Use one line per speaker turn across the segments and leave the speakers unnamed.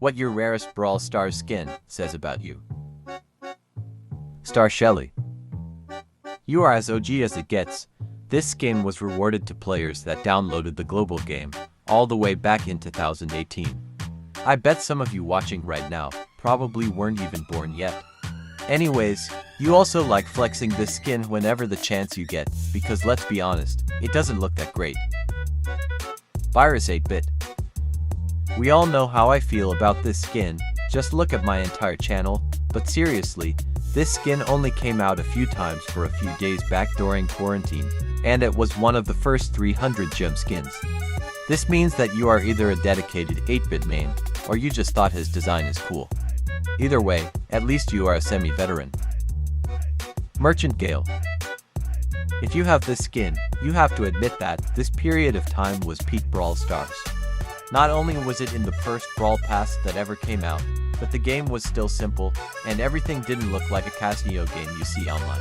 what your rarest Brawl Stars skin says about you. Star Shelly. You are as OG as it gets. This skin was rewarded to players that downloaded the global game all the way back in 2018. I bet some of you watching right now probably weren't even born yet. Anyways, you also like flexing this skin whenever the chance you get, because let's be honest, it doesn't look that great. Virus 8-bit. We all know how I feel about this skin, just look at my entire channel, but seriously, this skin only came out a few times for a few days back during quarantine, and it was one of the first 300 gem skins. This means that you are either a dedicated 8-bit main, or you just thought his design is cool. Either way, at least you are a semi-veteran. Merchant Gale. If you have this skin, you have to admit that this period of time was peak Brawl Stars. Not only was it in the first Brawl Pass that ever came out, but the game was still simple, and everything didn't look like a Casio game you see online.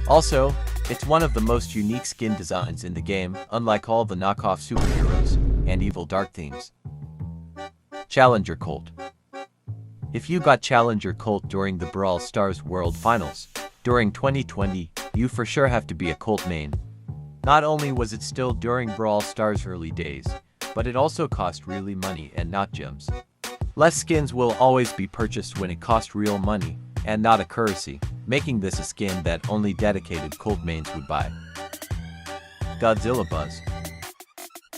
Also, it's one of the most unique skin designs in the game, unlike all the knockoff superheroes and evil dark themes. Challenger Colt. If you got Challenger Colt during the Brawl Stars World Finals during 2020, you for sure have to be a Colt main. Not only was it still during Brawl Stars early days, but it also cost really money and not gems. Less skins will always be purchased when it costs real money and not a currency, making this a skin that only dedicated Colt mains would buy. Godzilla Buzz.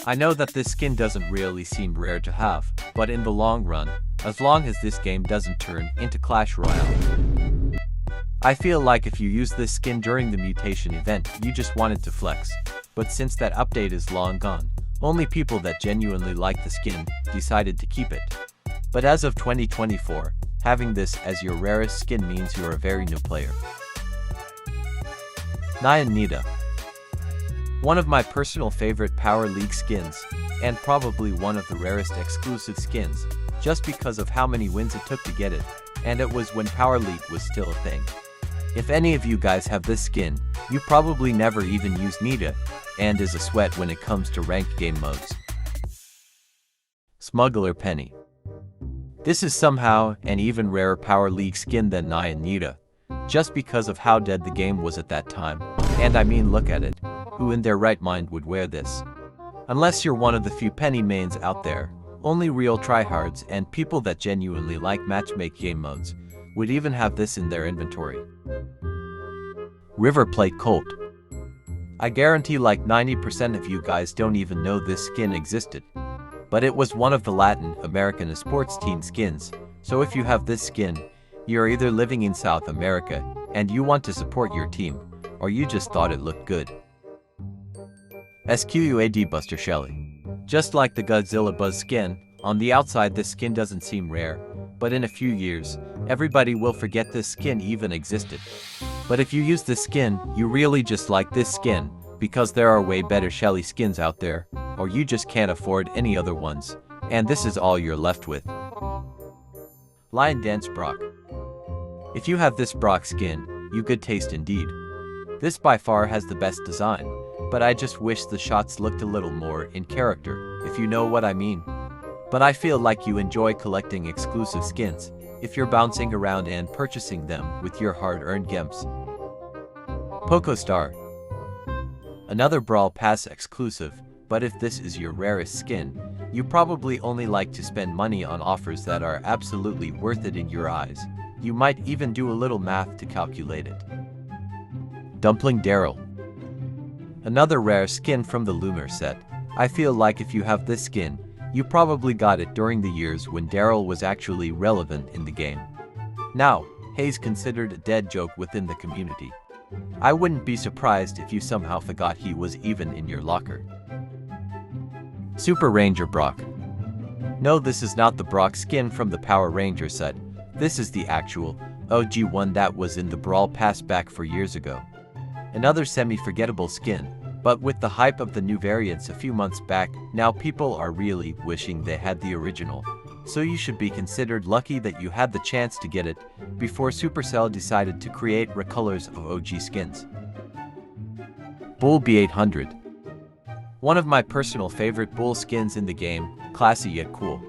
I know that this skin doesn't really seem rare to have, but in the long run, as long as this game doesn't turn into Clash Royale. I feel like if you use this skin during the mutation event, you just wanted to flex, but since that update is long gone, only people that genuinely like the skin decided to keep it. But as of 2024, having this as your rarest skin means you're a very new player. Nyan Nita. One of my personal favorite Power League skins, and probably one of the rarest exclusive skins, just because of how many wins it took to get it, and it was when Power League was still a thing. If any of you guys have this skin, you probably never even used Nita, and is a sweat when it comes to ranked game modes. Smuggler Penny. This is somehow an even rarer Power League skin than Nyan Nita, just because of how dead the game was at that time, and I mean look at it, who in their right mind would wear this? Unless you're one of the few Penny mains out there, only real tryhards and people that genuinely like matchmake game modes would even have this in their inventory. River Plate Colt. I guarantee like 90% of you guys don't even know this skin existed. But it was one of the Latin American sports team skins, so if you have this skin, you're either living in South America and you want to support your team, or you just thought it looked good. SQUAD Buster Shelly. Just like the Godzilla Buzz skin, on the outside this skin doesn't seem rare, but in a few years, everybody will forget this skin even existed. But if you use this skin, you really just like this skin, because there are way better Shelly skins out there, or you just can't afford any other ones, and this is all you're left with. Lion Dance Brock. If you have this Brock skin, you good taste indeed. This by far has the best design, but I just wish the shots looked a little more in character, if you know what I mean. But I feel like you enjoy collecting exclusive skins, if you're bouncing around and purchasing them with your hard-earned gems. Poco Star. Another Brawl Pass exclusive, but if this is your rarest skin, you probably only like to spend money on offers that are absolutely worth it in your eyes. You might even do a little math to calculate it. Dumpling Darryl. Another rare skin from the Lunar set. I feel like if you have this skin, you probably got it during the years when Darryl was actually relevant in the game. Now, he's considered a dead joke within the community. I wouldn't be surprised if you somehow forgot he was even in your locker. Super Ranger Brock. No, this is not the Brock skin from the Power Ranger set. This is the actual, OG one that was in the Brawl Pass back 4 years ago. Another semi-forgettable skin, but with the hype of the new variants a few months back, now people are really wishing they had the original. So you should be considered lucky that you had the chance to get it before Supercell decided to create recolors of OG skins. Bull B800. One of my personal favorite Bull skins in the game, classy yet cool.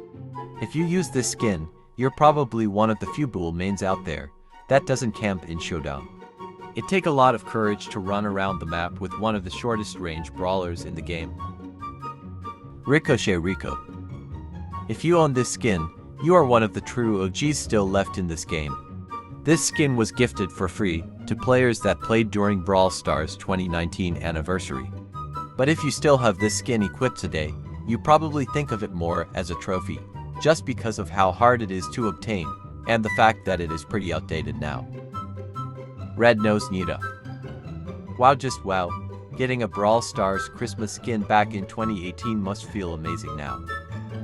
If you use this skin, you're probably one of the few Brawl mains out there that doesn't camp in Showdown. It takes a lot of courage to run around the map with one of the shortest range brawlers in the game. Ricochet Rico. If you own this skin, you are one of the true OGs still left in this game. This skin was gifted for free to players that played during Brawl Stars 2019 anniversary. But if you still have this skin equipped today, you probably think of it more as a trophy, just because of how hard it is to obtain, and the fact that it is pretty outdated now. Red Nose Nita. Wow, just wow. Getting a Brawl Stars Christmas skin back in 2018 must feel amazing now.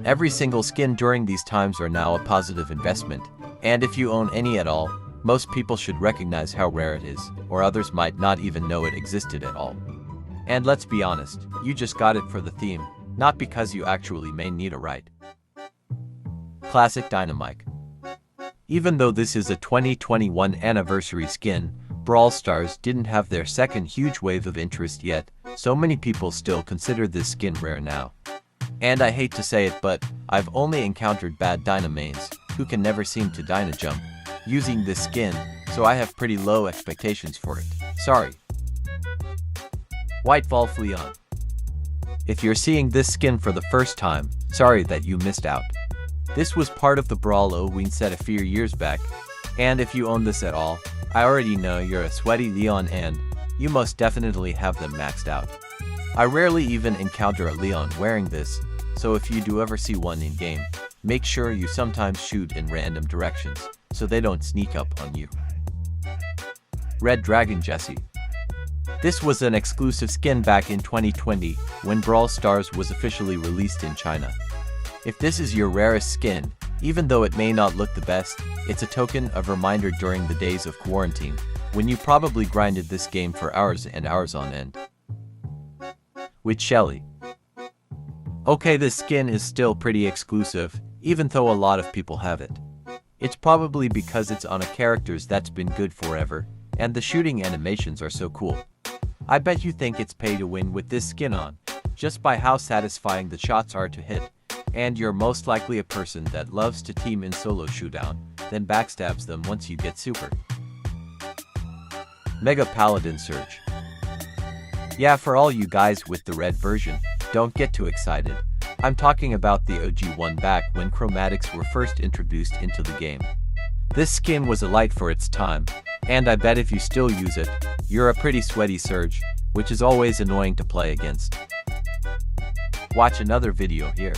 Every single skin during these times are now a positive investment, and if you own any at all, most people should recognize how rare it is, or others might not even know it existed at all. And let's be honest, you just got it for the theme, not because you actually may need a right. Classic Dynamite. Even though this is a 2021 anniversary skin, Brawl Stars didn't have their second huge wave of interest yet, so many people still consider this skin rare now. And I hate to say it, but I've only encountered bad Dyna mains, who can never seem to Dyna jump, using this skin, so I have pretty low expectations for it. Sorry. White Wolf Leon. If you're seeing this skin for the first time, sorry that you missed out. This was part of the Brawl Halloween set a few years back, and if you own this at all, I already know you're a sweaty Leon and you most definitely have them maxed out. I rarely even encounter a Leon wearing this, so if you do ever see one in game, make sure you sometimes shoot in random directions, so they don't sneak up on you. Red Dragon Jessie. This was an exclusive skin back in 2020 when Brawl Stars was officially released in China. If this is your rarest skin, even though it may not look the best, it's a token of reminder during the days of quarantine, when you probably grinded this game for hours and hours on end. With Shelly. Okay, this skin is still pretty exclusive, even though a lot of people have it. It's probably because it's on a characters that's been good forever, and the shooting animations are so cool. I bet you think it's pay to win with this skin on, just by how satisfying the shots are to hit, and you're most likely a person that loves to team in solo showdown, then backstabs them once you get super. Mega Paladin Surge. Yeah, for all you guys with the red version, don't get too excited. I'm talking about the OG one back when chromatics were first introduced into the game. This skin was a light for its time, and I bet if you still use it, you're a pretty sweaty Surge, which is always annoying to play against. Watch another video here.